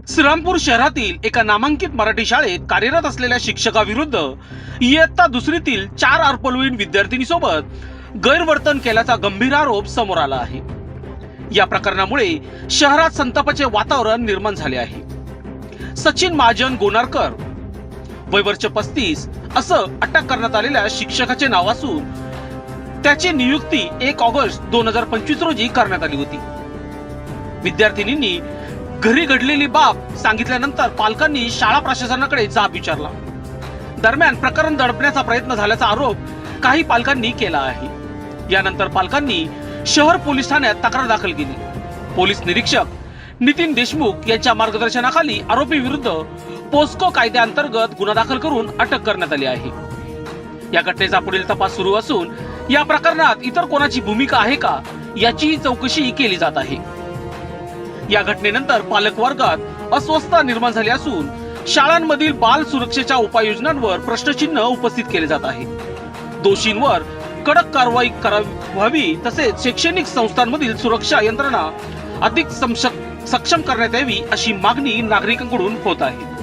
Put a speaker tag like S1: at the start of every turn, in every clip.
S1: श्रीरामपूर शहरातील एका नामांकित मराठी शाळेत कार्यरत असलेल्या शिक्षकाविरुद्ध इयत्ता दुसरीतील 4 अल्पवयीन विद्यार्थिनीसोबत गैरवर्तन केल्याचा गंभीर आरोप समोर आला आहे। या प्रकरणामुळे शहरात संतापाचे वातावरण निर्माण झाले आहे। सचिन महाजन गोनारकर वय वर्ष 35 असं अटक करण्यात आलेल्या शिक्षकाचे नाव असून त्याची नियुक्ती 1 ऑगस्ट 2025 रोजी करण्यात आली होती। विद्यार्थिनींनी घरी घडलेली बाब सांगितल्यानंतर पालकांनी शाळा प्रशासनाकडे जाब विचारला। दरम्यान प्रकरण दडपण्याचा प्रयत्न झाल्याचा आरोप काही पालकांनी केला आहे। यानंतर पालकांनी शहर पोलीस ठाण्यात तक्रार दाखल केली। पोलीस निरीक्षक नितीन देशमुख यांच्या मार्गदर्शनाखाली आरोपी विरुद्ध पोस्को कायद्याअंतर्गत गुन्हा दाखल करून अटक करण्यात आली आहे। या घटनेचा पुढील तपास सुरू असून या प्रकरणात इतर कोणाची भूमिका आहे का याची चौकशी केली जात आहे। या घटनेनंतर पालक वर्गात अस्वस्थता निर्माण झाली असून शाळांमधील बाल सुरक्षेच्या उपाययोजनांवर प्रश्नचिन्ह उपस्थित केले जात आहे। दोषींवर कडक कारवाई व्हावी तसेच शैक्षणिक संस्थांमधील सुरक्षा यंत्रणा अधिक सक्षम करण्यात यावी अशी मागणी नागरिकांकडून होत आहे।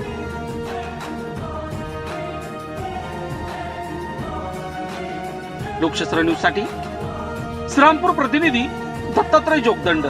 S1: लोकशास्त्र न्यूज साठी श्रीरामपूर प्रतिनिधी दत्तात्रय जोगदंड।